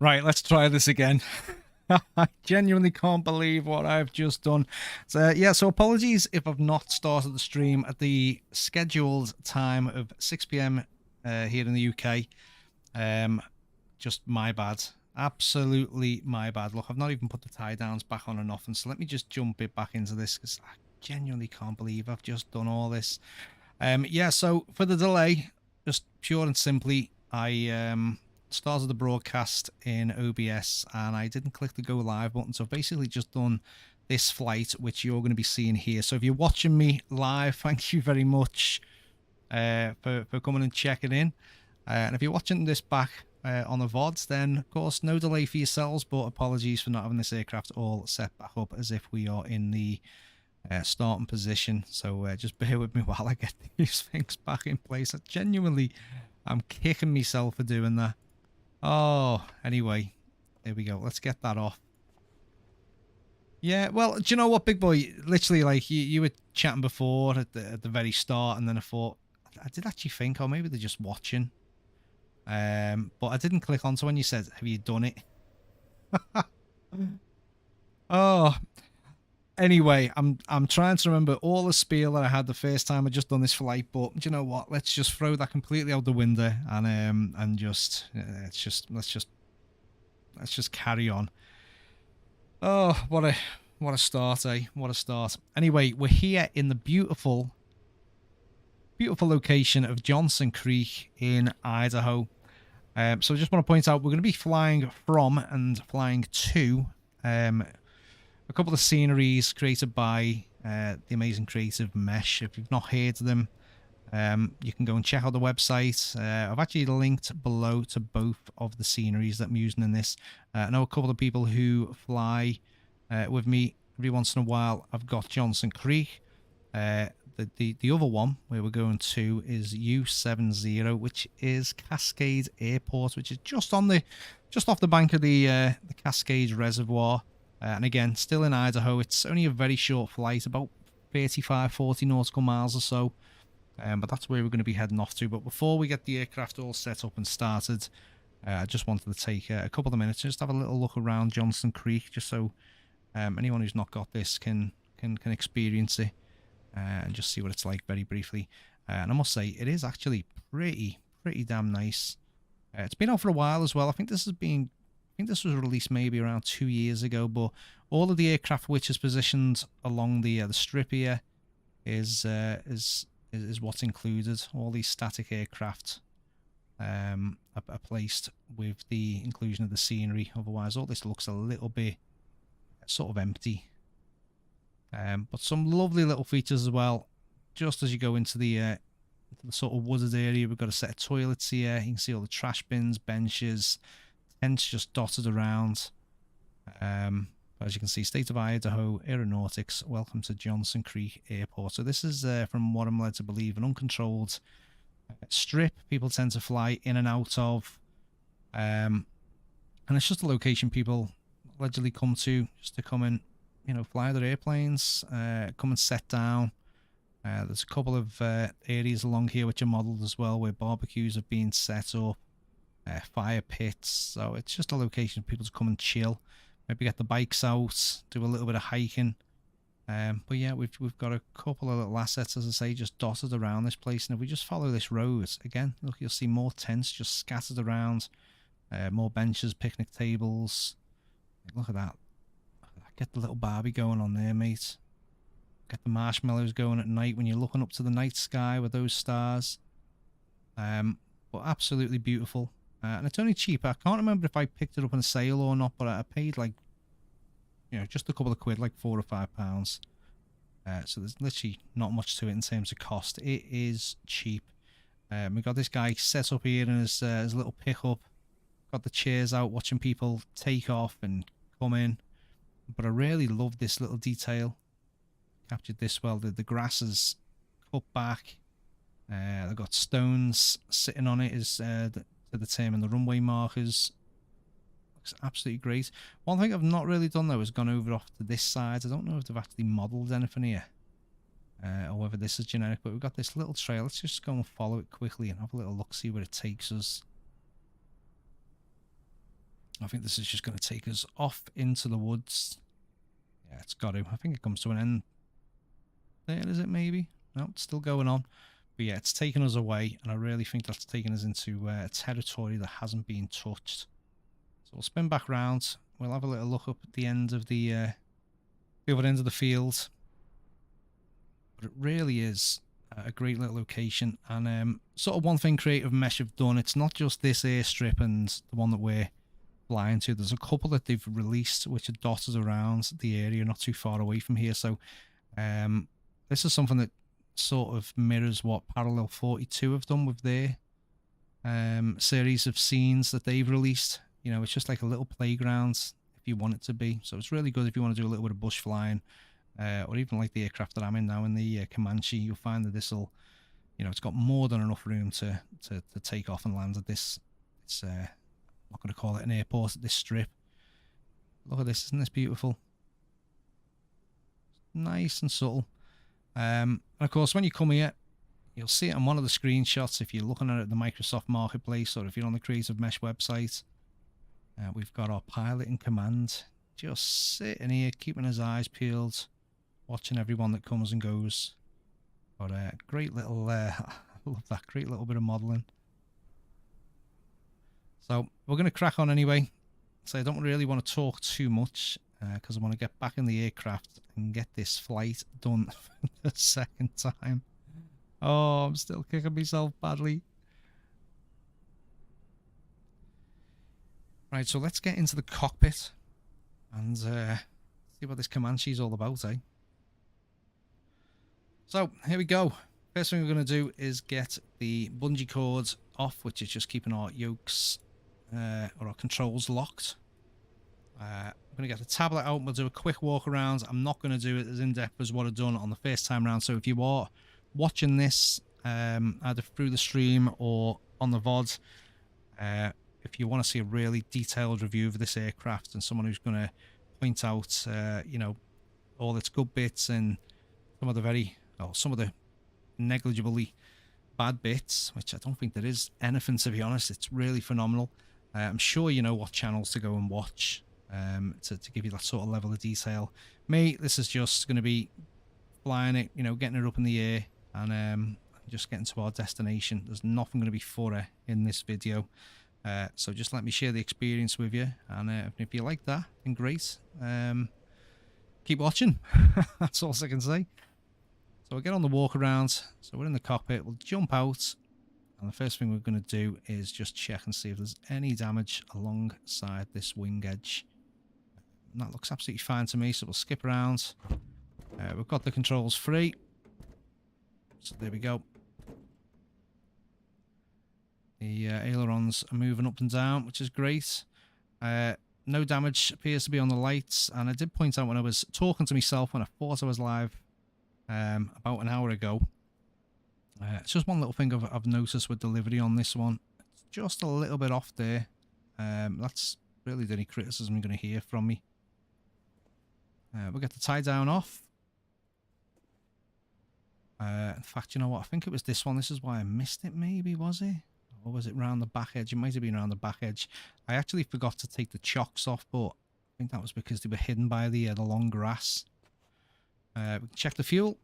Right, let's try this again. I genuinely can't believe what I've just done. So, yeah, so apologies if I've not started the stream at the scheduled time of 6 p.m. Here in the UK. Just my bad. Absolutely my bad. Look, I've not even put the tie downs back on or nothing, so let me just jump it back into this because I genuinely can't believe I've just done all this. Yeah, so for the delay, just pure and simply, I started the broadcast in OBS and I didn't click the go live button, so I've basically just done this flight, which you're going to be seeing here. So if you're watching me live, thank you very much for coming and checking in. And if you're watching this back on the VODs, then of course no delay for yourselves, but apologies for not having this aircraft all set back up as if we are in the starting position. So just bear with me while I get these things back in place. I'm kicking myself for doing that. Oh, anyway, there we go. Let's get that off. Yeah, well, do you know what, big boy? Literally, like, you were chatting before at the very start, and then I thought, I did actually think, oh, maybe they're just watching. But I didn't click on, so when you said, have you done it? Oh, anyway, I'm trying to remember all the spiel that I had the first time I just done this flight, but do you know what? Let's just throw that completely out the window and just let's just carry on. Oh, what a start, eh? What a start. Anyway, we're here in the beautiful location of Johnson Creek in Idaho. So I just want to point out we're going to be flying from and flying to a couple of sceneries created by the amazing creative Mesh. If you've not heard of them, you can go and check out the website. I've actually linked below to both of the sceneries that I'm using in this. I know a couple of people who fly with me every once in a while. I've got Johnson Creek. The other one where we're going to is U70, which is Cascade Airport, which is just off the bank of the Cascade Reservoir. And again, still in Idaho. It's only a very short flight, about 35-40 nautical miles or so. But that's where we're going to be heading off to. But before we get the aircraft all set up and started, I just wanted to take a couple of minutes just have a little look around Johnson Creek, just so anyone who's not got this can experience it and just see what it's like very briefly. And I must say, it is actually pretty damn nice. It's been out for a while as well. I think this was released maybe around 2 years ago, but all of the aircraft which is positioned along the strip here is what's included. All these static aircraft are placed with the inclusion of the scenery. Otherwise, all this looks a little bit sort of empty. But some lovely little features as well. Just as you go into the sort of wooded area, we've got a set of toilets here. You can see all the trash bins, benches, tents just dotted around. But as you can see, State of Idaho Aeronautics, welcome to Johnson Creek Airport. So this is, from what I'm led to believe, an uncontrolled strip people tend to fly in and out of. And it's just a location people allegedly come to just to come and, you know, fly their airplanes, come and set down. There's a couple of areas along here which are modelled as well, where barbecues have been set up. Fire pits, so it's just a location for people to come and chill, maybe get the bikes out, do a little bit of hiking. But yeah, we've got a couple of little assets, as I say, just dotted around this place. And if we just follow this road again, look, you'll see more tents just scattered around, more benches, picnic tables. Look at that. Get the little barbie going on there, mate. Get the marshmallows going at night when you're looking up to the night sky with those stars. But absolutely beautiful. And it's only cheap. I can't remember if I picked it up on a sale or not, but I paid like, you know, just a couple of quid, like £4 or £5. So there's literally not much to it in terms of cost. It is cheap. We've got this guy set up here in his little pickup. Got the chairs out, watching people take off and come in. But I really love this little detail. Captured this well. The grass is cut back. They've got stones sitting on it as to determine the runway markers. Looks absolutely great. One thing I've not really done though is gone over off to this side. I don't know if they've actually modelled anything here, or whether this is generic. But we've got this little trail. Let's just go and follow it quickly and have a little look, see where it takes us. I think this is just going to take us off into the woods. Yeah, it's got to. I think it comes to an end there, is it maybe? No, it's still going on. But yeah, it's taken us away, and I really think that's taken us into a territory that hasn't been touched. So we'll spin back round. We'll have a little look up at the end of the other end of the field. But it really is a great little location. And sort of one thing Creative Mesh have done, it's not just this airstrip and the one that we're flying to. There's a couple that they've released which are dotted around the area, not too far away from here. So this is something that sort of mirrors what Parallel 42 have done with their series of scenes that they've released. You know, it's just like a little playground if you want it to be. So it's really good if you want to do a little bit of bush flying, or even like the aircraft that I'm in now in the Comanche. You'll find that this will, you know, it's got more than enough room to take off and land at this. It's I'm not going to call it an airport at this strip. Look at this, isn't this beautiful? Nice and subtle. And of course, when you come here, you'll see it on one of the screenshots if you're looking at it at the Microsoft Marketplace, or if you're on the Creative Mesh website. We've got our pilot in command, just sitting here, keeping his eyes peeled, watching everyone that comes and goes. But great little, I love that, great little bit of modelling. So we're going to crack on anyway. So I don't really want to talk too much, because I want to get back in the aircraft and get this flight done for the second time. Oh, I'm still kicking myself badly. Right, so let's get into the cockpit and see what this Comanche is all about, eh? So, here we go. First thing we're going to do is get the bungee cord off, which is just keeping our yokes or our controls locked. I'm going to get the tablet out and we'll do a quick walk around. I'm not going to do it as in-depth as what I've done on the first time round, so if you are watching this either through the stream or on the VOD, if you want to see a really detailed review of this aircraft and someone who's going to point out, you know, all its good bits and some of the negligibly bad bits, which I don't think there is anything, to be honest. It's really phenomenal. I'm sure you know what channels to go and watch to give you that sort of level of detail. Me, this is just going to be flying it, you know, getting it up in the air and just getting to our destination. There's nothing going to be thorough in this video. So just let me share the experience with you, and if you like that, then great. Keep watching. That's all I can say. So we'll get on the walk around. So we're in the cockpit. We'll jump out, and the first thing we're going to do is just check and see if there's any damage alongside this wing edge. And that looks absolutely fine to me. So we'll skip around. We've got the controls free. So there we go. The ailerons are moving up and down, which is great. No damage appears to be on the lights, and I did point out when I was talking to myself when I thought I was live about an hour ago. It's just one little thing I've noticed with delivery on this one. It's just a little bit off there. That's really the only criticism you're going to hear from me. We'll get the tie down off. In fact, you know what? I think it was this one. This is why I missed it, maybe, was it? Or was it round the back edge? It might have been around the back edge. I actually forgot to take the chocks off, but I think that was because they were hidden by the long grass. We can check the fuel.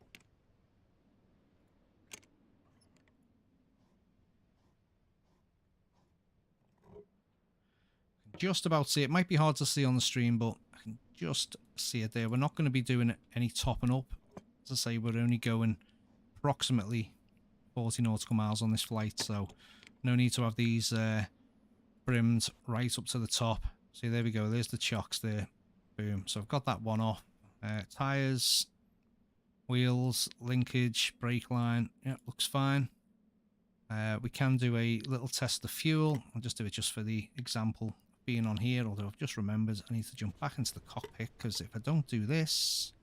Just about see it. Might be hard to see on the stream, but I can just see it there. We're not going to be doing any topping up. As I say, we're only going approximately 40 nautical miles on this flight, so no need to have these brimmed right up to the top. See, there we go. There's the chocks there. Boom. So I've got that one off. Tyres, wheels, linkage, brake line. Yeah, looks fine. We can do a little test of fuel. I'll just do it just for the example of being on here, although I've just remembered I need to jump back into the cockpit, because if I don't do this,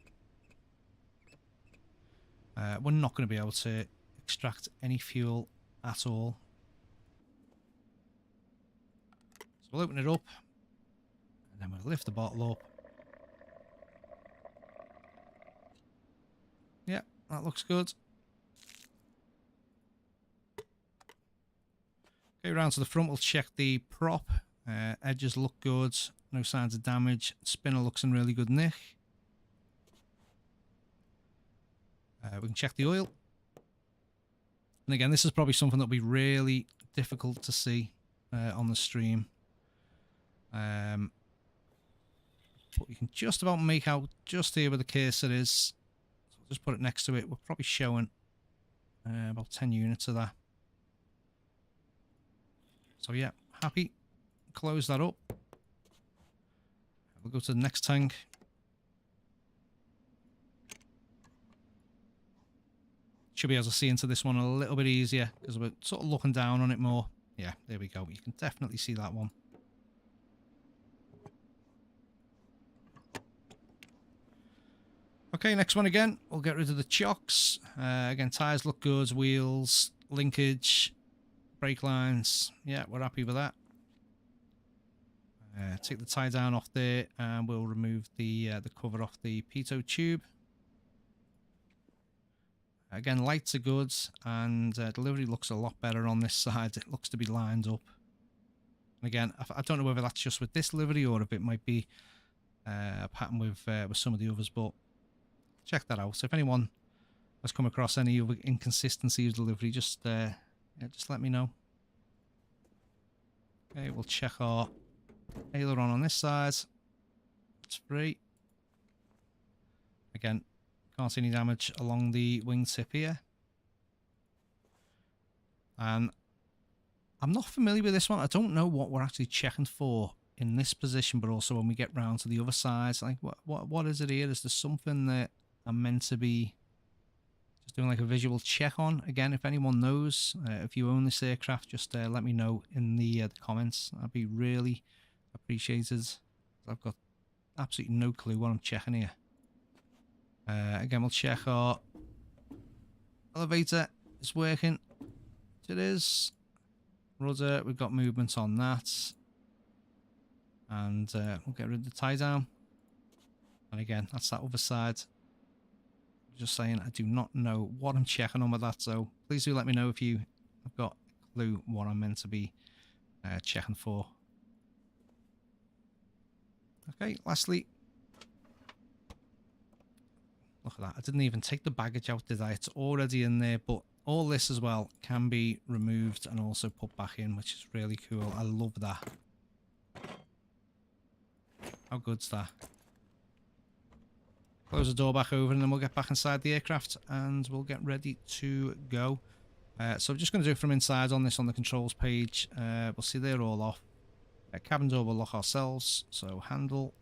we're not going to be able to extract any fuel at all. So we'll open it up, and then we'll lift the bottle up. Yeah, that looks good. Go around to the front, we'll check the prop. Edges look good, no signs of damage. Spinner looks in really good nick. We can check the oil. And again, this is probably something that'll be really difficult to see on the stream. But you can just about make out just here where the cursor is. So I'll just put it next to it. We're probably showing about 10 units of that. So yeah, happy. Close that up. We'll go to the next tank. Should be able to see into this one a little bit easier because we're sort of looking down on it more. Yeah, there we go. You can definitely see that one. Okay, next one again. We'll get rid of the chocks. Again, tyres look good. Wheels, linkage, brake lines. Yeah, we're happy with that. Take the tie down off there and we'll remove the cover off the pitot tube. Again, lights are good and delivery looks a lot better on this side. It looks to be lined up. And again, I don't know whether that's just with this livery or if it might be a pattern with some of the others, but check that out. So if anyone has come across any other inconsistencies with delivery, just let me know. Okay, we'll check our aileron on this side. It's free. Again, can't see any damage along the wingtip here. And I'm not familiar with this one. I don't know what we're actually checking for in this position, but also when we get round to the other side. Like, what is it here? Is there something that I'm meant to be just doing like a visual check on? Again, if anyone knows, if you own this aircraft, just let me know in the comments. That'd be really appreciated. I've got absolutely no clue what I'm checking here. Again, we'll check our elevator. It's working. It is. Rudder, we've got movement on that. And we'll get rid of the tie down. And again, that's that other side. Just saying, I do not know what I'm checking on with that, so please do let me know if you have got a clue what I'm meant to be checking for. Okay, lastly, look at that. I didn't even take the baggage out, did I? It's already in there, but all this as well can be removed and also put back in, which is really cool. I love that. How good's that? Close the door back over and then we'll get back inside the aircraft and we'll get ready to go. So I'm just going to do it from inside on this on the controls page. We'll see they're all off. Cabin door we'll lock ourselves. So handle.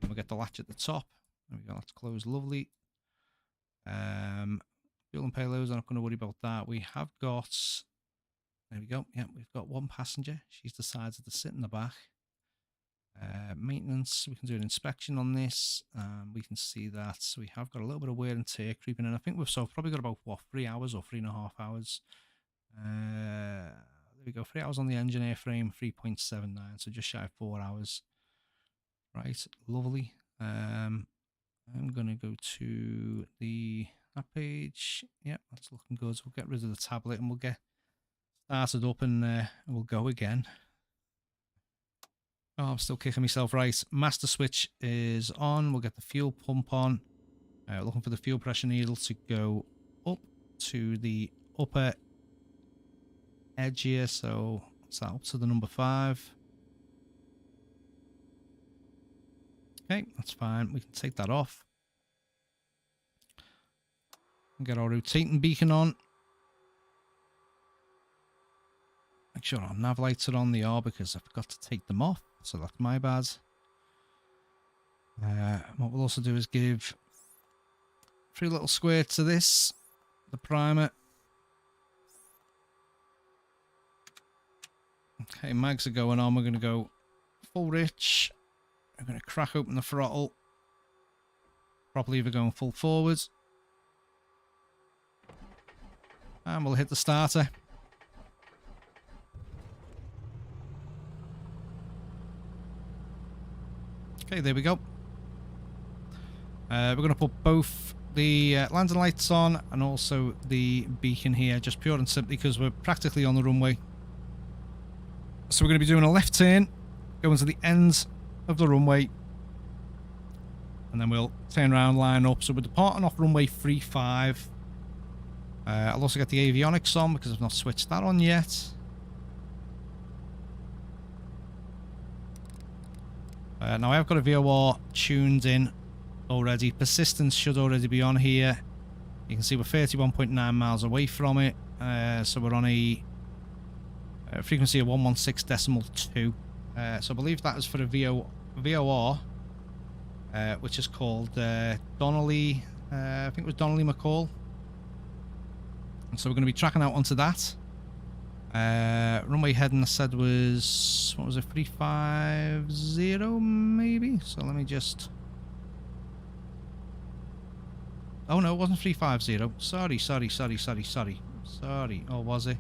And we'll get the latch at the top. There we go, that's closed, lovely. Fuel and payloads, I'm not going to worry about that. We have got, there we go, yeah, we've got one passenger. She's decided to sit in the back. Maintenance, we can do an inspection on this. We can see that we have got a little bit of wear and tear creeping in. I think we've probably got about, what, 3 hours or 3.5 hours. There we go, 3 hours on the engine airframe, 3.79, so just shy of 4 hours. Right, lovely. I'm going to go to that page. Yep, that's looking good. So we'll get rid of the tablet and we'll get started up and we'll go again. Oh, I'm still kicking myself. Right, master switch is on. We'll get the fuel pump on. Looking for the fuel pressure needle to go up to the upper edge here. So what's that? Up to the number 5. Okay, that's fine. We can take that off. And get our rotating beacon on. Make sure our nav lights are on. They are because I forgot to take them off. So that's my bad. What we'll also do is give 3 little squirts to this. The primer. Okay, mags are going on. We're going to go full rich. I'm going to crack open the throttle. Prop lever going full forward. And we'll hit the starter. Okay, there we go. We're going to put both the landing lights on and also the beacon here, just pure and simply because we're practically on the runway. So we're going to be doing a left turn, going to the end of the runway, and then we'll turn around, line up. So we're departing off runway 35. I'll also get the avionics on because I've not switched that on yet. Now I've got a VOR tuned in already. Persistence should already be on here. You can see we're 31.9 miles away from it. So we're on a frequency of 116.2. So I believe that is for a VOR, which is called Donnelly, I think it was Donnelly McCall. And so we're going to be tracking out onto that. Runway heading I said was, what was it, 350 maybe? So let me just... Oh no, it wasn't 350. Sorry. Or was it?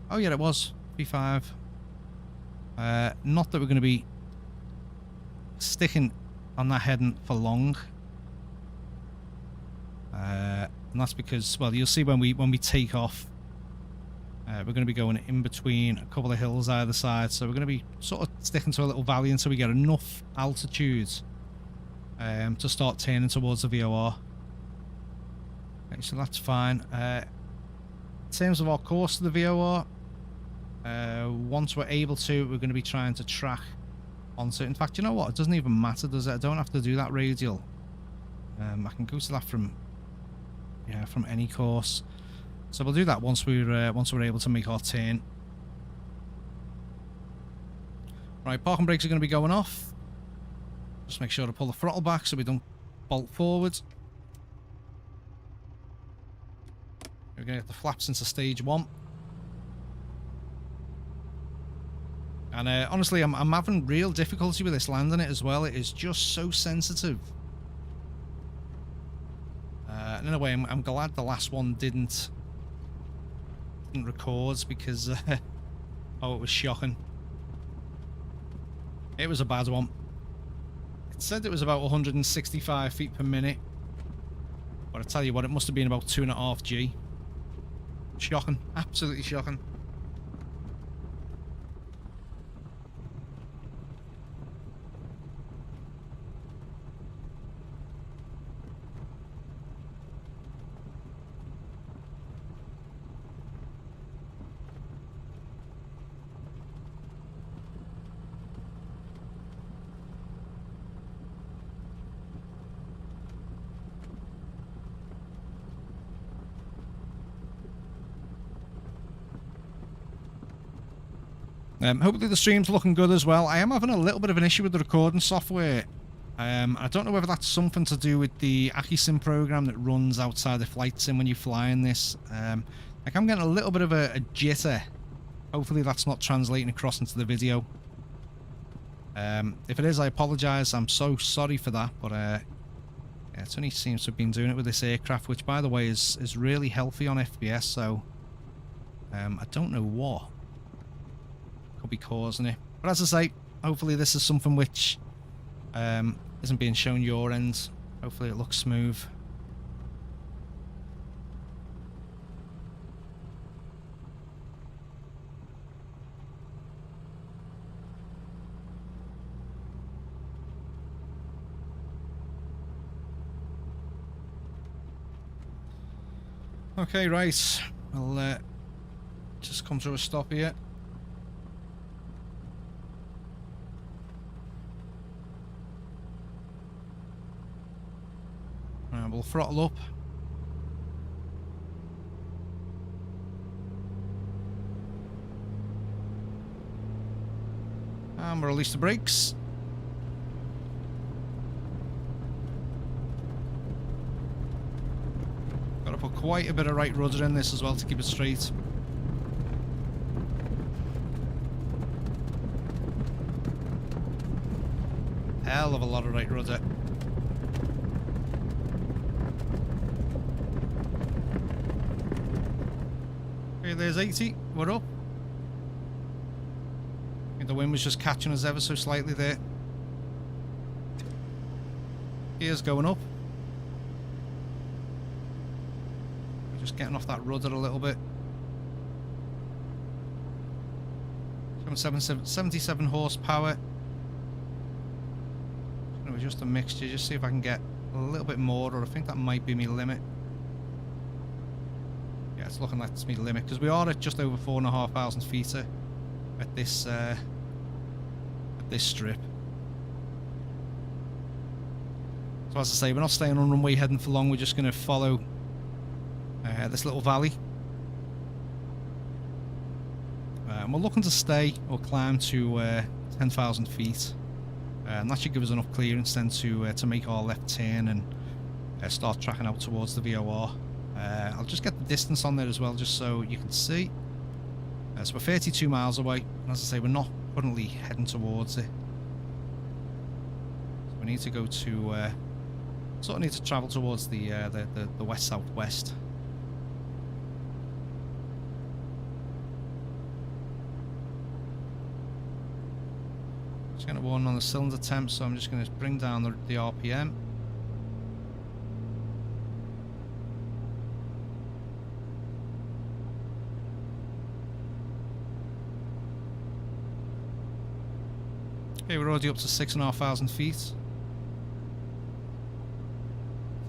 Oh yeah, it was 35. Not that we're going to be sticking on that heading for long. And that's because, well, you'll see when we take off, we're going to be going in between a couple of hills either side. So we're going to be sort of sticking to a little valley until we get enough altitude to start turning towards the VOR. Okay, so that's fine. In terms of our course to the VOR, once we're able to, we're going to be trying to track onto it. In fact, you know what? It doesn't even matter, does it? I don't have to do that radial. I can go to that from any course. So we'll do that once we're able to make our turn. Right, parking brakes are going to be going off. Just make sure to pull the throttle back so we don't bolt forward. We're going to get the flaps into stage 1. And honestly, I'm having real difficulty with this landing it as well. It is just so sensitive. And in a way, I'm glad the last one didn't record because oh, it was shocking. It was a bad one. It said it was about 165 feet per minute, but I tell you what, it must have been about 2.5 G. Shocking, absolutely shocking. Hopefully the stream's looking good as well. I am having a little bit of an issue with the recording software. I don't know whether that's something to do with the A2A Sim program that runs outside the flight sim when you fly in this. Like I'm getting a little bit of a jitter. Hopefully that's not translating across into the video. If it is, I apologise. I'm so sorry for that. But yeah, it only seems to have been doing it with this aircraft, which by the way is really healthy on FPS. So I don't know what could be causing it, but as I say, hopefully this is something which isn't being shown your end. Hopefully it looks smooth. Okay, right, I'll just come to a stop here. We'll throttle up. And we'll release the brakes. Got to put quite a bit of right rudder in this as well to keep it straight. Hell of a lot of right rudder. Okay, there's 80. We're up. I think the wind was just catching us ever so slightly there. Gears going up. We're just getting off that rudder a little bit. 77 horsepower. Just going to adjust the mixture, just see if I can get a little bit more, or I think that might be my limit. Yeah, it's looking like it's my limit, because we are at just over 4,500 feet at this strip. So as I say, we're not staying on runway heading for long, we're just going to follow this little valley. And we're looking to stay or climb to 10,000 feet. And that should give us enough clearance then to make our left turn and start tracking out towards the VOR. I'll just get the distance on there as well, just so you can see. So we're 32 miles away, and as I say, we're not currently heading towards it. So we need to go to, sort of need to travel towards the west-southwest. Just going to warn on the cylinder temp, so I'm just going to bring down the RPM. Okay, we're already up to 6,500 feet. Seems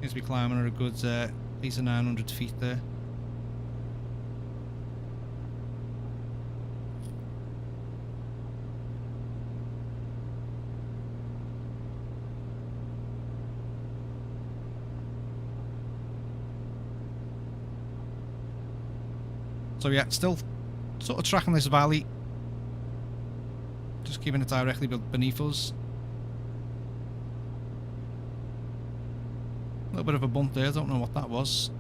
to be climbing at a good piece of 900 feet there. So yeah, still sort of tracking this valley. Just keeping it directly beneath us. A little bit of a bump there, don't know what that was.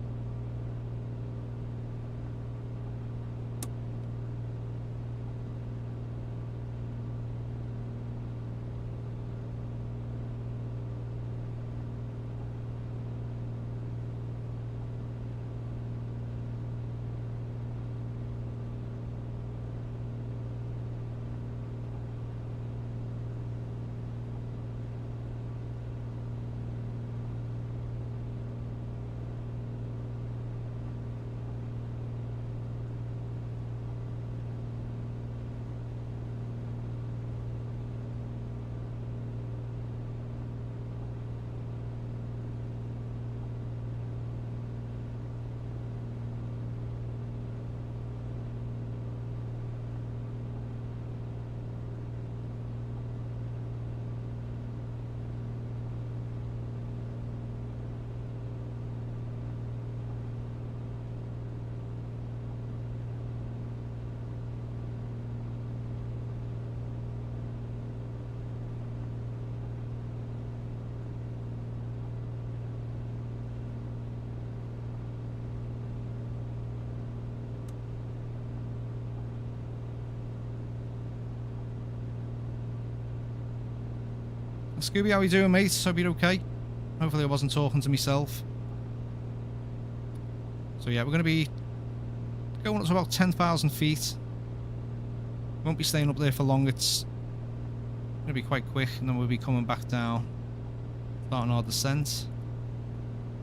Scooby, how you doing, mate? Hope you're okay. Hopefully I wasn't talking to myself. So yeah, we're going to be going up to about 10,000 feet. Won't be staying up there for long. It's going to be quite quick, and then we'll be coming back down, starting our descent.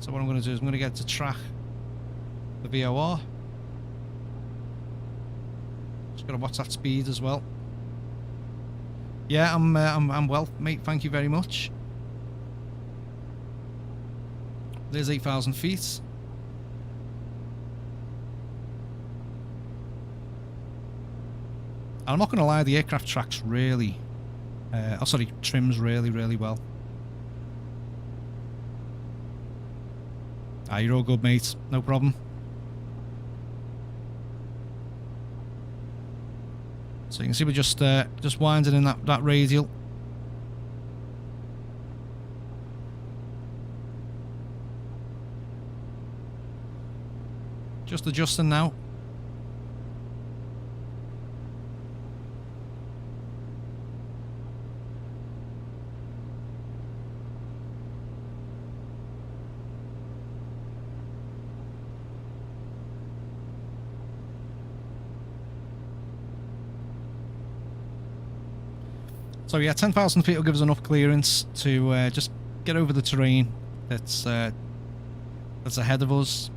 So what I'm going to do is I'm going to get to track the VOR. Just got to watch that speed as well. Yeah, I'm well, mate. Thank you very much. There's 8,000 feet. I'm not going to lie, the aircraft tracks really, trims really well. Ah, you're all good, mate. No problem. So you can see we're just winding in that radial. Just adjusting now. So yeah, 10,000 feet will give us enough clearance to just get over the terrain that's ahead of us.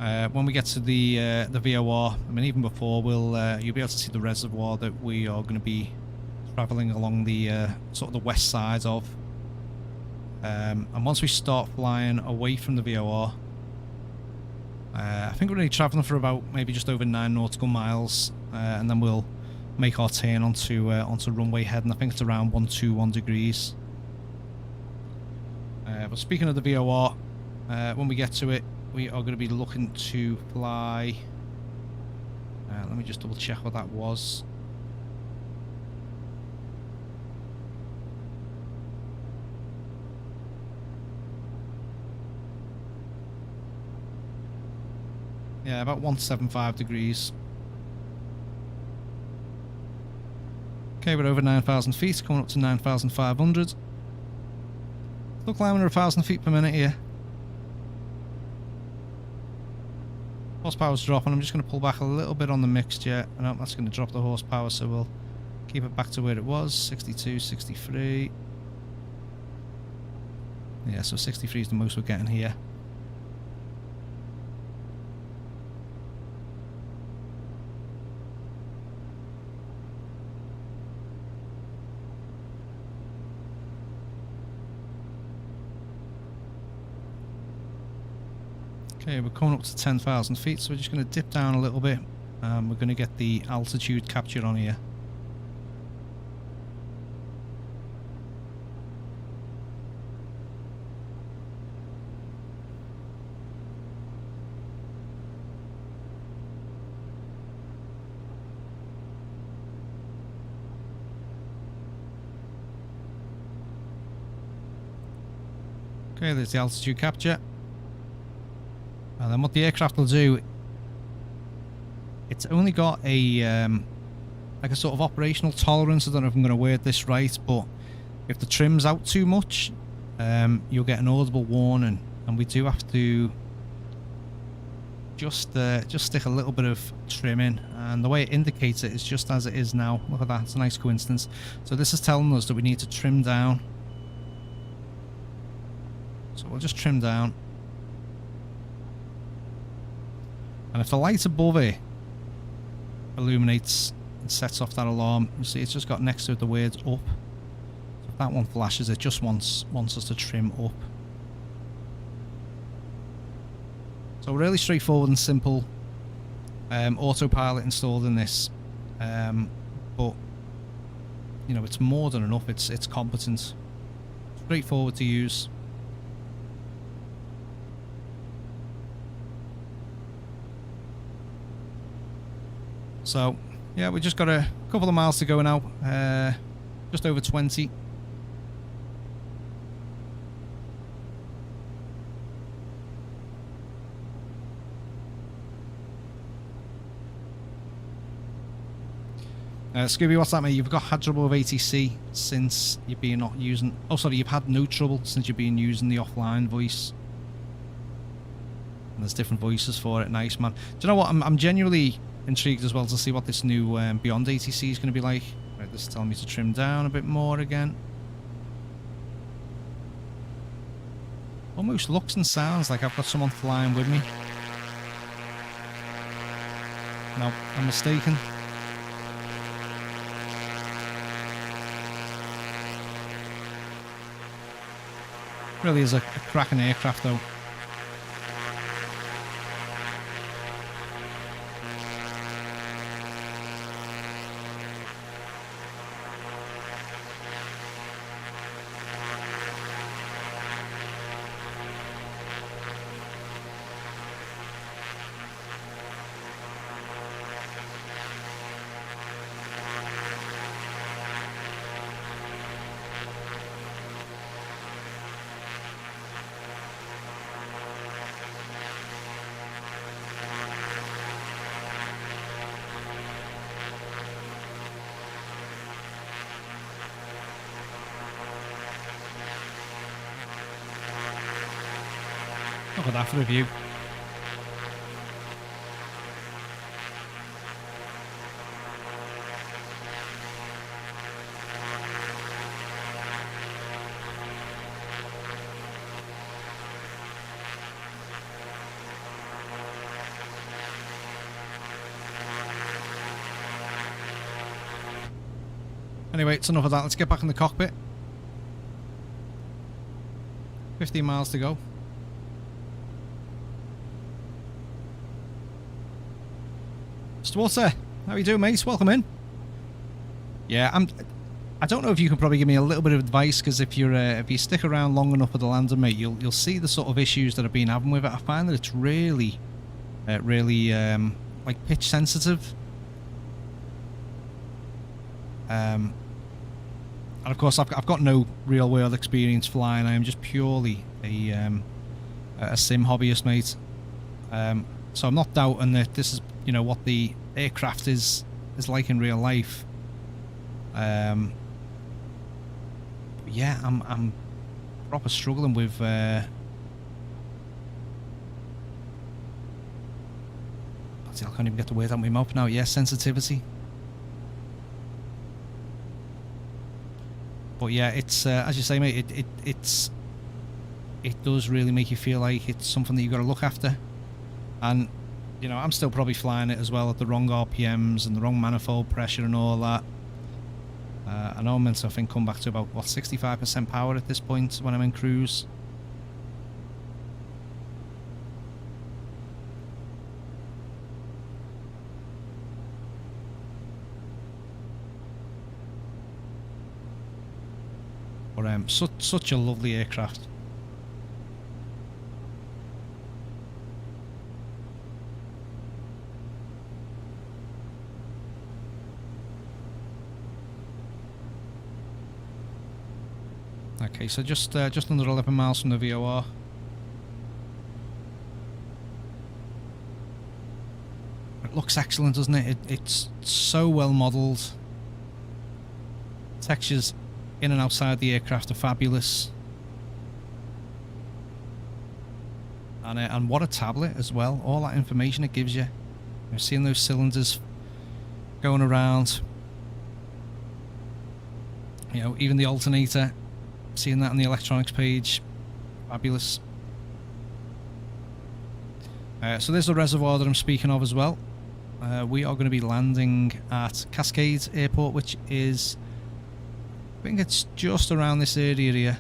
When we get to the VOR, I mean even before, you'll be able to see the reservoir that we are going to be travelling along the sort of the west side of. And once we start flying away from the VOR, I think we're only travelling for about maybe just over 9 nautical miles, and then we'll make our turn onto runway heading. I think it's around 121 degrees. But speaking of the VOR, when we get to it, we are going to be looking to fly. Let me just double check what that was. Yeah, about 175 degrees. Okay, we're over 9,000 feet, coming up to 9,500. Still climbing at 1,000 feet per minute here. Horsepower's dropping. I'm just going to pull back a little bit on the mixture. I know that's going to drop the horsepower, so we'll keep it back to where it was. 62, 63. Yeah, so 63 is the most we're getting here. Okay, we're coming up to 10,000 feet, so we're just going to dip down a little bit. We're going to get the altitude captured on here. Okay, there's the altitude capture. And then what the aircraft will do, it's only got a like a sort of operational tolerance. I don't know if I'm going to word this right, but if the trim's out too much, you'll get an audible warning, and we do have to just stick a little bit of trim in, and the way it indicates it is just as it is now. Look at that, it's a nice coincidence. So this is telling us that we need to trim down. So we'll just trim down. And if the light above it illuminates and sets off that alarm, you see it's just got next to it the words up. So if that one flashes, it just wants us to trim up. So really straightforward and simple. Autopilot installed in this, but you know, it's more than enough. It's competent, straightforward to use. So, yeah, we just got a couple of miles to go now, just over 20. Scooby, what's that mean? You've had trouble with ATC since you've been not using... Oh, sorry, you've had no trouble since you've been using the offline voice. And there's different voices for it. Nice, man. Do you know what? I'm genuinely intrigued as well to see what this new Beyond ATC is going to be like. Right, this is telling me to trim down a bit more again. Almost looks and sounds like I've got someone flying with me. No, I'm mistaken. Really is a cracking aircraft though. Look at that for a view. Anyway, it's enough of that. Let's get back in the cockpit. 15 miles to go. Mr. Water, how are you doing, mate? Welcome in. Yeah, I don't know if you can probably give me a little bit of advice, because if you stick around long enough with the lander, mate, you'll see the sort of issues that I've been having with it. I find that it's really like pitch sensitive. And of course, I've got no real world experience flying. I am just purely a sim hobbyist, mate. So I'm not doubting that this is, you know, what the aircraft is like in real life. Yeah, I'm proper struggling with I can't even get the word out of my mouth now. Yeah, sensitivity. But yeah, it's as you say, mate. It does really make you feel like it's something that you've got to look after. And you know, I'm still probably flying it as well at the wrong RPMs and the wrong manifold pressure and all that. I know I'm meant to, I think, come back to about, what, 65% power at this point when I'm in cruise. But such a lovely aircraft. Okay, so just under 11 miles from the VOR. It looks excellent, doesn't it? It's so well modelled. Textures in and outside the aircraft are fabulous. And what a tablet as well. All that information it gives you. You're seeing those cylinders going around. You know, even the alternator. Seeing that on the electronics page, fabulous. So there's the reservoir that I'm speaking of as well. We are going to be landing at Cascade Airport, which is, I think it's just around this area here.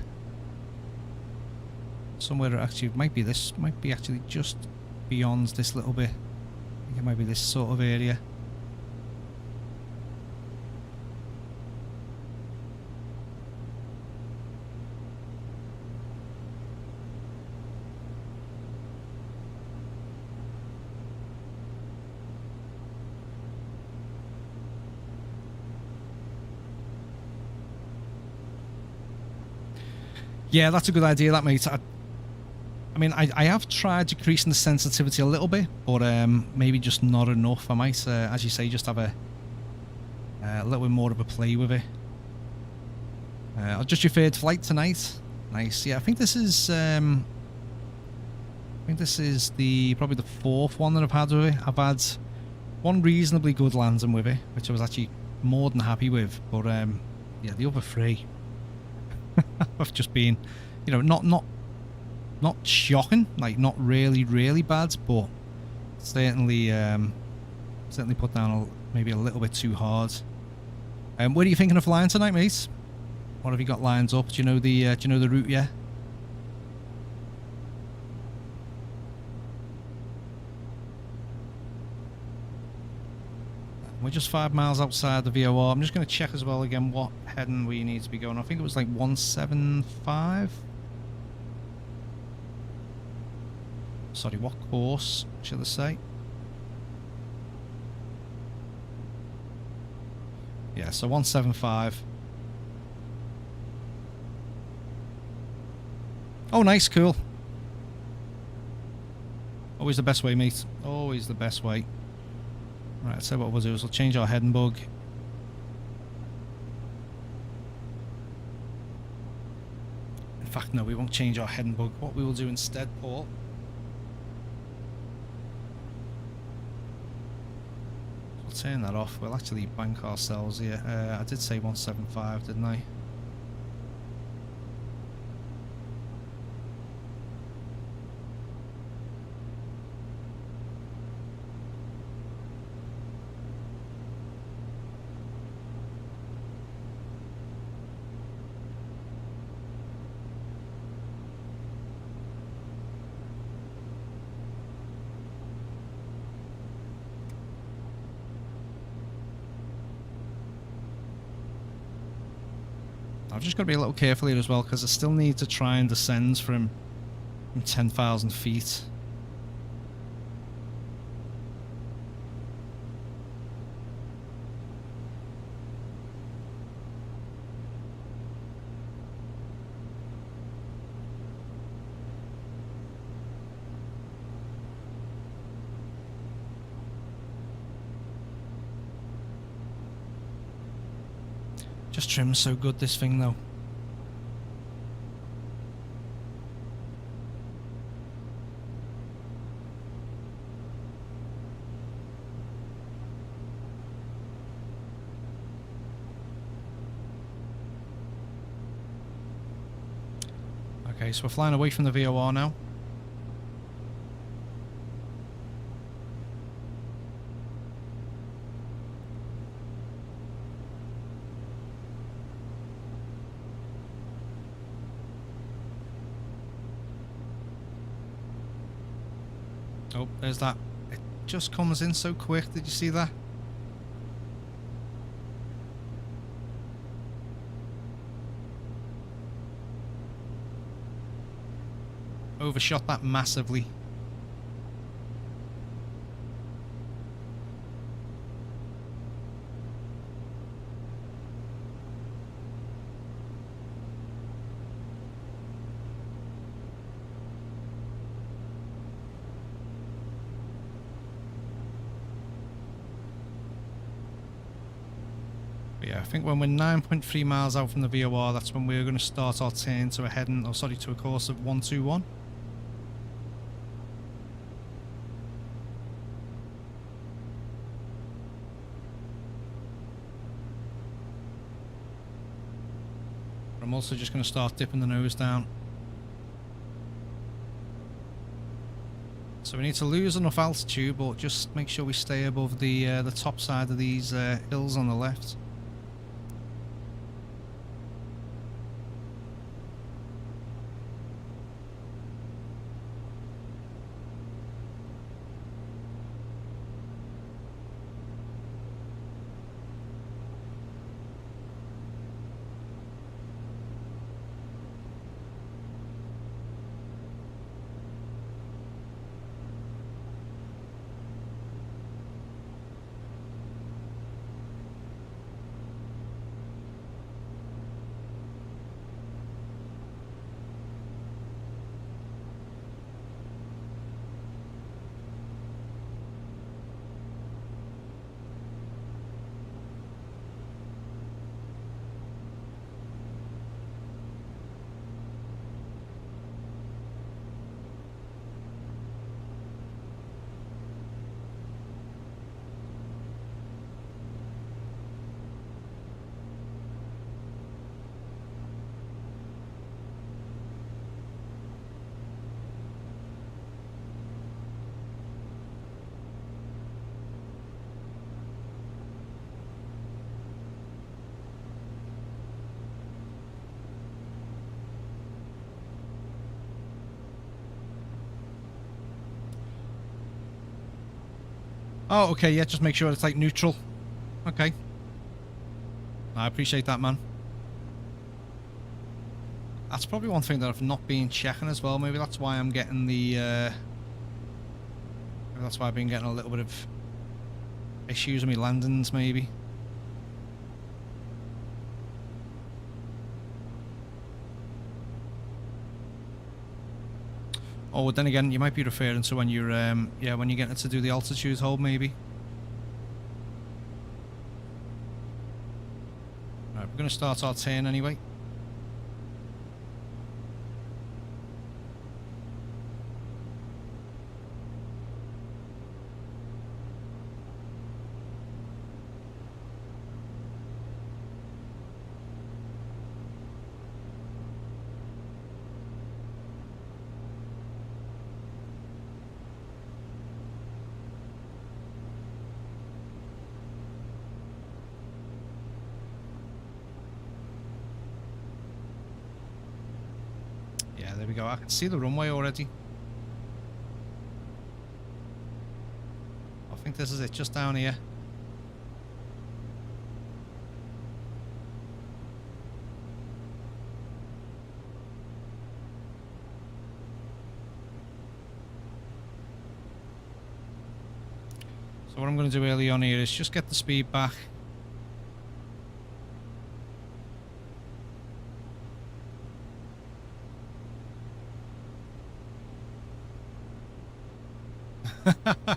Somewhere actually, it might be actually just beyond this little bit. I think it might be this sort of area. Yeah, that's a good idea, that, mate. I mean, I have tried decreasing the sensitivity a little bit, but maybe just not enough. I might, as you say, just have a little bit more of a play with it. Just your third flight tonight. Nice. Yeah, I think this is probably the fourth one that I've had with it. I've had one reasonably good landing with it, which I was actually more than happy with. But yeah, the other three. I've just been, you know, not shocking, like not really bad, but certainly put down maybe a little bit too hard. Where are you thinking of flying tonight, mate? What have you got lined up? Do you know the route yet? We're just 5 miles outside the VOR. I'm just going to check as well again what heading we need to be going. I think it was like 175. Sorry, what course should I say? Yeah, so 175. Oh, nice, cool. Always the best way, mate. Always the best way. Right, so what we'll do is we'll change our heading bug. In fact, no, we won't change our heading bug. What we will do instead, Paul, we'll turn that off. We'll actually bank ourselves here. I did say 175, didn't I? I've just got to be a little careful here as well, because I still need to try and descend from 10,000 feet. Just trims so good, this thing though. Okay, so we're flying away from the VOR now. Oh, there's that. It just comes in so quick. Did you see that? Overshot that massively. Yeah, I think when we're 9.3 miles out from the VOR, that's when we're going to start our turn to a heading, or sorry, to a course of 121. I'm also just going to start dipping the nose down. So we need to lose enough altitude, but just make sure we stay above the top side of these hills on the left. Oh, okay, yeah, just make sure it's like neutral. Okay. I appreciate that, man. That's probably one thing that I've not been checking as well. Maybe that's why I'm getting the... maybe that's why I've been getting a little bit of issues with my landings, maybe. Oh, then again, you might be referring to when you're, yeah, when you're getting to do the altitude hold, maybe. Right, we're going to start our turn anyway. Yeah, there we go. I can see the runway already. I think this is it, just down here. So what I'm going to do early on here is just get the speed back.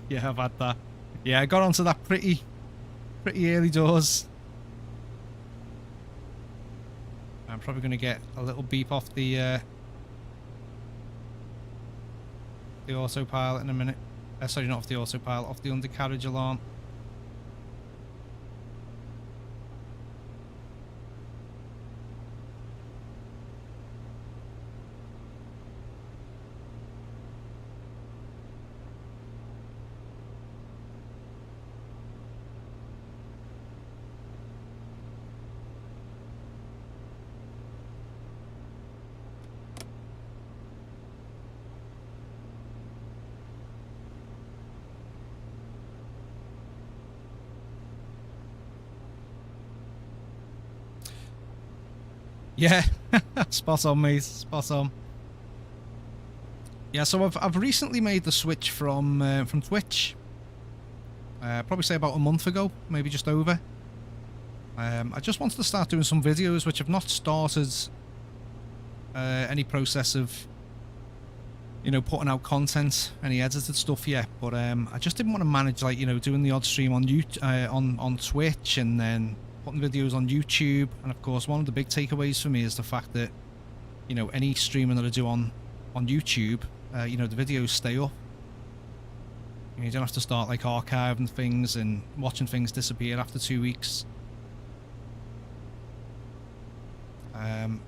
Yeah, I've had that. Yeah, I got onto that pretty early doors. I'm probably going to get a little beep off the autopilot in a minute. Sorry, not off the autopilot, off the undercarriage alarm. Yeah, spot on, mate. Spot on. Yeah, so I've recently made the switch from Twitch. Probably say about a month ago, maybe just over. I just wanted to start doing some videos, which I've not started any process of, you know, putting out content, any edited stuff yet. But I just didn't want to manage, like, you know, doing the odd stream on on Twitch and then putting videos on YouTube. And of course, one of the big takeaways for me is the fact that, you know, any streaming that I do on YouTube, you know, the videos stay up. You don't have to start like archiving things and watching things disappear after 2 weeks. And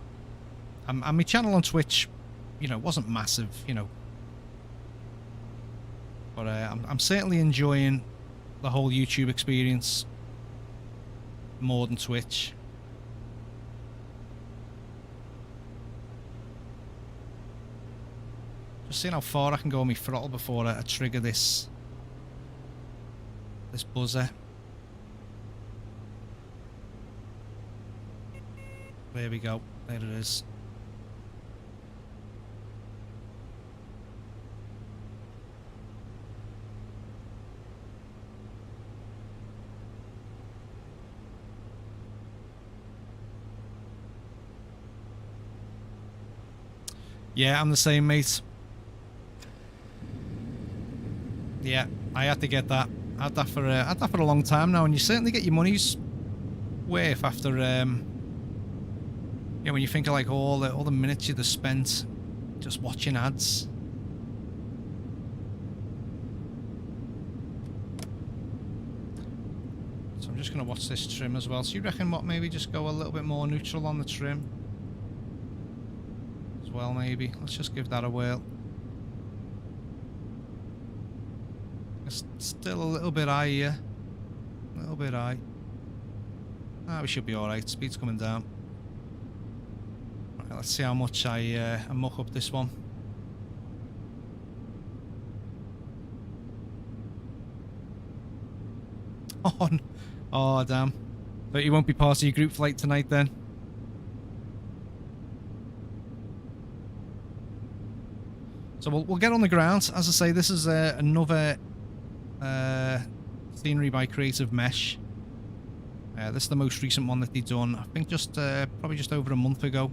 my channel on Twitch, you know, wasn't massive, you know, but I'm certainly enjoying the whole YouTube experience more than Twitch. Just seeing how far I can go on my throttle before I trigger this buzzer. There we go. There it is. Yeah, I'm the same, mate. Yeah, I had to get that. I had that for a long time now, and you certainly get your money's worth after yeah, when you think of like all the minutes you've spent just watching ads. So I'm just gonna watch this trim as well. So you reckon what, maybe just go a little bit more neutral on the trim as well, maybe. Let's just give that a whirl. It's still a little bit high here. A little bit high. Ah, we should be alright. Speed's coming down. Right, let's see how much I muck up this one. Oh, oh damn. But you won't be part of your group flight tonight then? So we'll get on the ground. As I say, this is another scenery by Creative Mesh. This is the most recent one that they've done. I think just probably just over a month ago.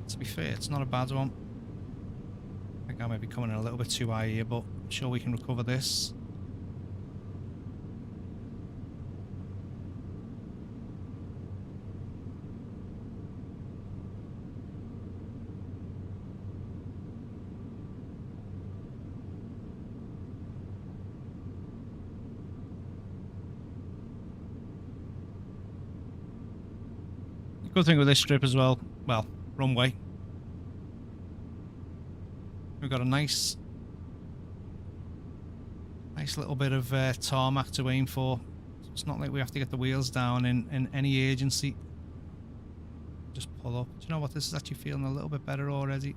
To be fair, it's not a bad one. I think I might be coming in a little bit too high here, but I'm sure we can recover this. Good thing with this strip as well, runway. We've got a nice little bit of tarmac to aim for. So it's not like we have to get the wheels down in any urgency. Just pull up. Do you know what? This is actually feeling a little bit better already.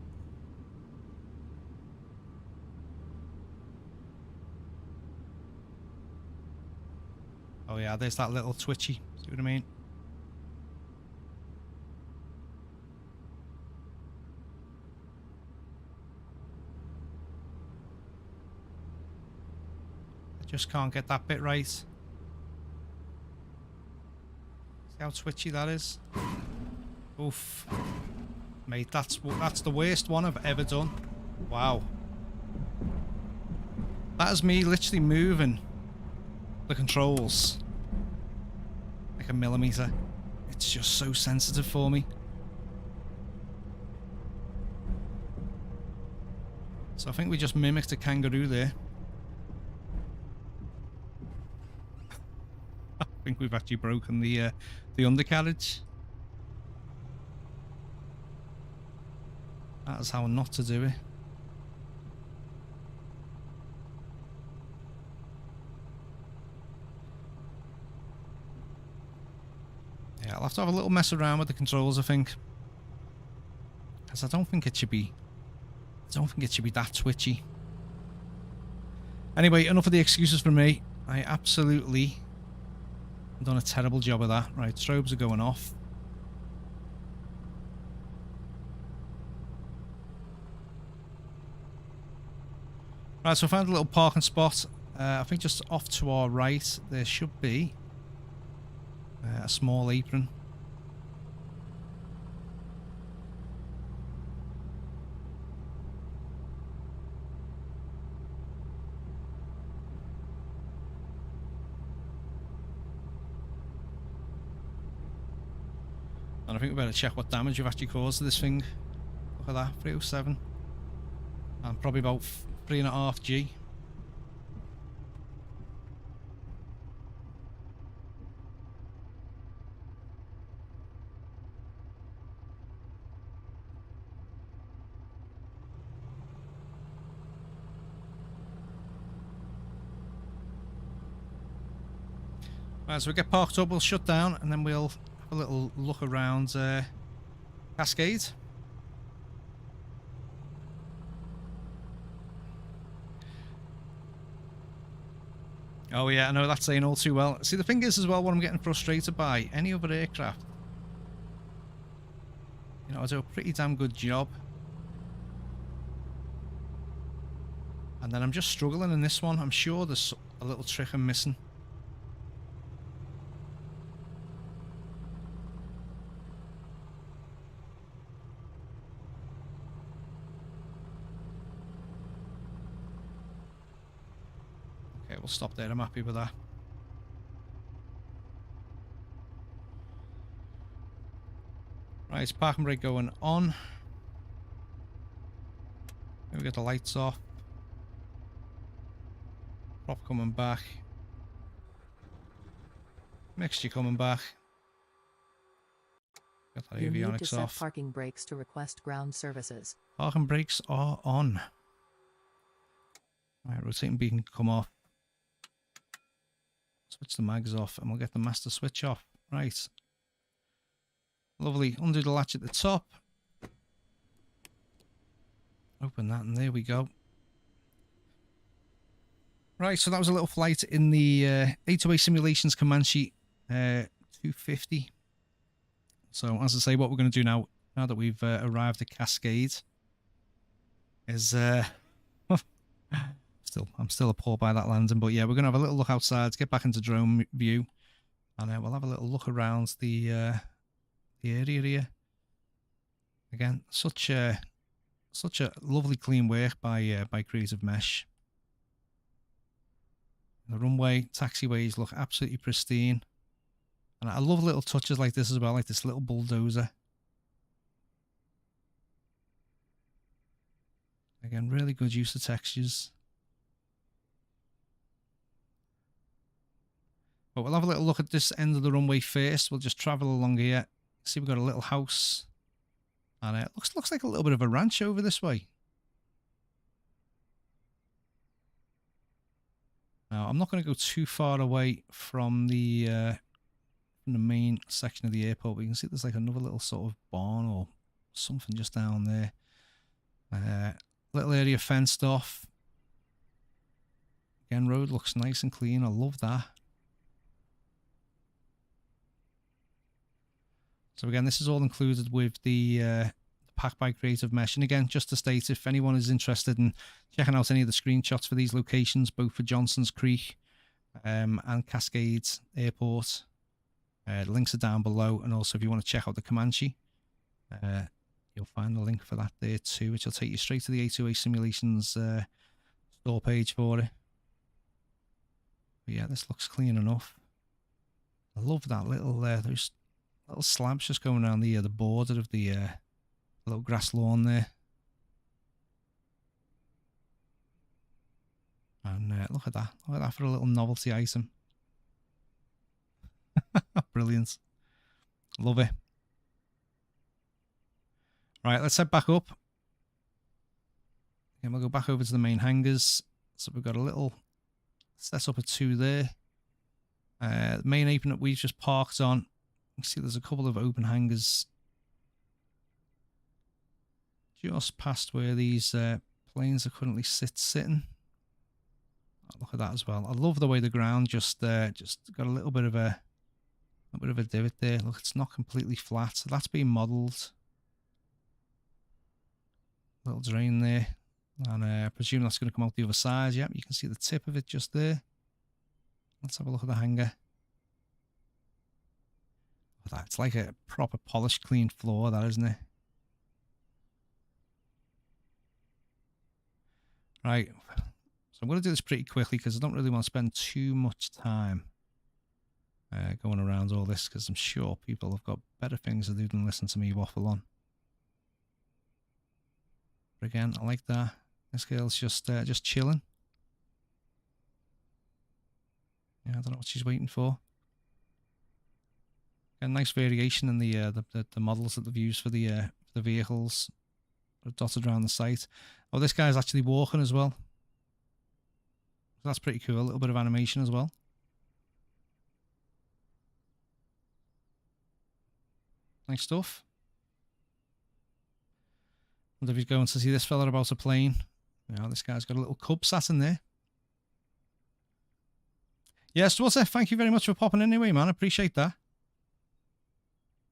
Oh yeah, there's that little twitchy. See what I mean? I just can't get that bit right. See how twitchy that is? Oof. Mate, that's the worst one I've ever done. Wow. That is me literally moving the controls like a millimeter. It's just so sensitive for me. So I think we just mimicked a kangaroo there. I think we've actually broken the undercarriage. That is how not to do it. Yeah, I'll have to have a little mess around with the controls, I think. Because I don't think it should be that twitchy. Anyway, enough of the excuses for me. I absolutely done a terrible job of that. Right, strobes are going off. Right, so I found a little parking spot. I think just off to our right there should be a small apron. And I think we better check what damage we've actually caused to this thing. Look at that, 307. And probably about 3.5 G. Right, so we get parked up, we'll shut down, and then we'll have a little look around Cascade. Oh yeah, I know that's saying all too well. See, the thing is as well, what I'm getting frustrated by, any other aircraft, you know, I do a pretty damn good job. And then I'm just struggling in this one. I'm sure there's a little trick I'm missing. Okay, we'll stop there. I'm happy with that. Right, parking brake going on. Here we get the lights off. Prop coming back. Mixture coming back. Got that You need to avionics set off. parking brakes to request ground services. Parking brakes are on. Right, rotating beacon can come off. Switch the mags off and we'll get the master switch off. Right. Lovely. Undo the latch at the top. Open that and there we go. Right, so that was a little flight in the A2A Simulations Comanche 250. So as I say, what we're going to do now that we've arrived at Cascade, is I'm still appalled by that landing, but yeah, we're going to have a little look outside, get back into drone view, and we'll have a little look around the area here. Again, such a lovely clean work by Creative Mesh. The runway, taxiways look absolutely pristine. And I love little touches like this as well, like this little bulldozer. Again, really good use of textures. But we'll have a little look at this end of the runway first. We'll just travel along here. See, we've got a little house. And it looks like a little bit of a ranch over this way. Now, I'm not going to go too far away from the main section of the airport. We can see there's like another little sort of barn or something just down there. Little area fenced off. Again, road looks nice and clean. I love that. So again, this is all included with the pack by Creative Mesh. And again, just to state, if anyone is interested in checking out any of the screenshots for these locations, both for Johnson's Creek and Cascade Airport, the links are down below. And also, if you want to check out the Comanche, you'll find the link for that there too, which will take you straight to the A2A Simulations store page for it. But yeah, this looks clean enough. I love that little those little slabs just going around the border of the little grass lawn there. And look at that. Look at that for a little novelty item. Brilliant. Love it. Right, let's head back up. And we'll go back over to the main hangars. So we've got a little setup of 2 there. The main apron that we've just parked on. You can see there's a couple of open hangars just past where these planes are currently sitting. Oh, look at that as well. I love the way the ground just got a little bit of a divot there. Look, it's not completely flat. So that's being modelled. Little drain there, and I presume that's going to come out the other side. Yep, you can see the tip of it just there. Let's have a look at the hangar. That's like a proper polished, clean floor, that, isn't it? Right, so I'm going to do this pretty quickly because I don't really want to spend too much time going around all this, because I'm sure people have got better things to do than listen to me waffle on. But again, I like that. This girl's just chilling. Yeah, I don't know what she's waiting for. A nice variation in the models that they've used for the vehicles dotted around the site. Oh, this guy's actually walking as well. So that's pretty cool. A little bit of animation as well. Nice stuff. Wonder if he's going to see this fella about a plane. You know, this guy's got a little cub sat in there. Yes, Walter, thank you very much for popping in anyway, man. I appreciate that.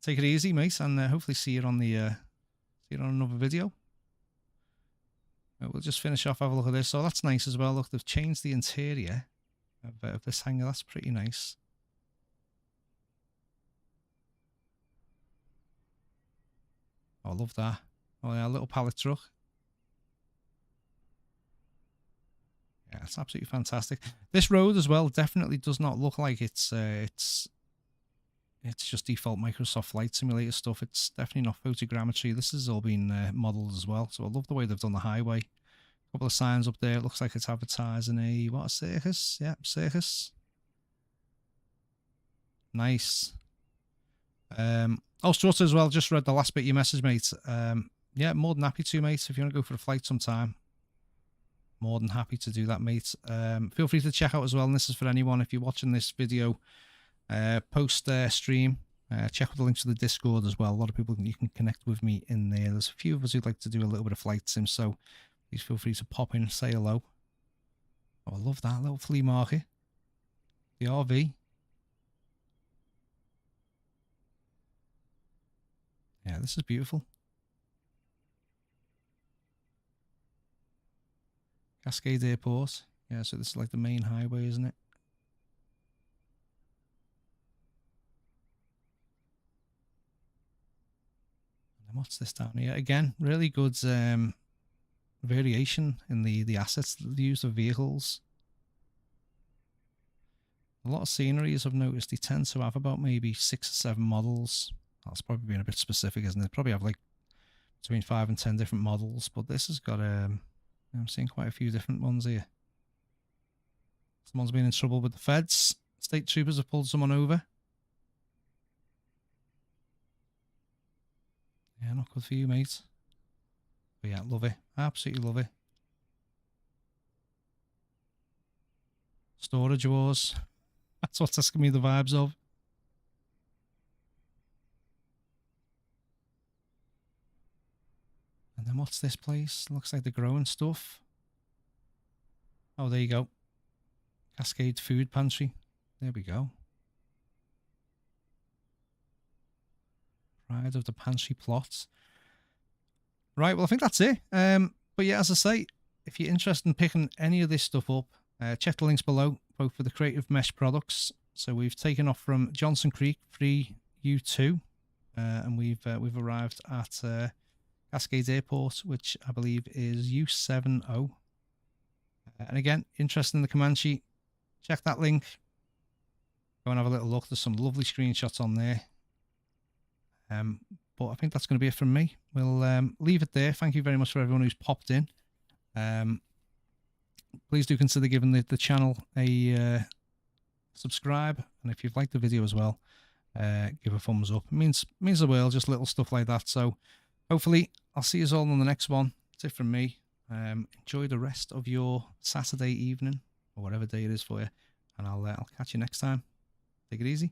Take it easy, mate, and hopefully see you on the see you on another video. We'll just finish off, have a look at this. So that's nice as well. Look, they've changed the interior of this hangar. That's pretty nice. Oh, I love that. Oh yeah, a little pallet truck. Yeah, it's absolutely fantastic. This road as well definitely does not look like it's just default Microsoft Flight Simulator stuff. It's definitely not photogrammetry. This has all been modelled as well. So I love the way they've done the highway. A couple of signs up there. It looks like it's advertising a circus. Yeah, circus. Nice. Oh, Strutter as well. Just read the last bit of your message, mate. Yeah, more than happy to, mate. If you want to go for a flight sometime, more than happy to do that, mate. Feel free to check out as well. And this is for anyone, if you're watching this video post stream, check out the links to the Discord as well. A lot of people, you can connect with me in there. There's a few of us who'd like to do a little bit of flight sim, so please feel free to pop in and say hello. Oh, I love that little flea market. The RV. Yeah, this is beautiful. Cascade Airport. Yeah, so this is like the main highway, isn't it? And what's this down here? Again, really good variation in the assets, the use of vehicles. A lot of sceneries I've noticed, they tend to have about maybe 6 or 7 models. That's probably being a bit specific, isn't it? Probably have like between 5 and 10 different models, but this has got I'm seeing quite a few different ones here. Someone's been in trouble with the feds. State troopers have pulled someone over. Yeah, not good for you, mate. But yeah, love it. Absolutely love it. Storage wars. That's what's asking me the vibes of. And then what's this place? Looks like they're growing stuff. Oh, there you go. Cascade Food Pantry. There we go. Pride of the Pantry Plot. Right, well, I think that's it. But yeah, as I say, if you're interested in picking any of this stuff up, check the links below, both for the Creative Mesh products. So we've taken off from Johnson Creek 3U2, and we've arrived at Cascade Airport, which I believe is U70. And again, interested in the Comanche, check that link. Go and have a little look. There's some lovely screenshots on there. But I think that's going to be it from me. We'll leave it there. Thank you very much for everyone who's popped in. Please do consider giving the channel a subscribe, and if you've liked the video as well, give a thumbs up. It means the world, just little stuff like that. So hopefully I'll see you all on the next one. That's it from me. Enjoy the rest of your Saturday evening, or whatever day it is for you, and I'll catch you next time. Take it easy.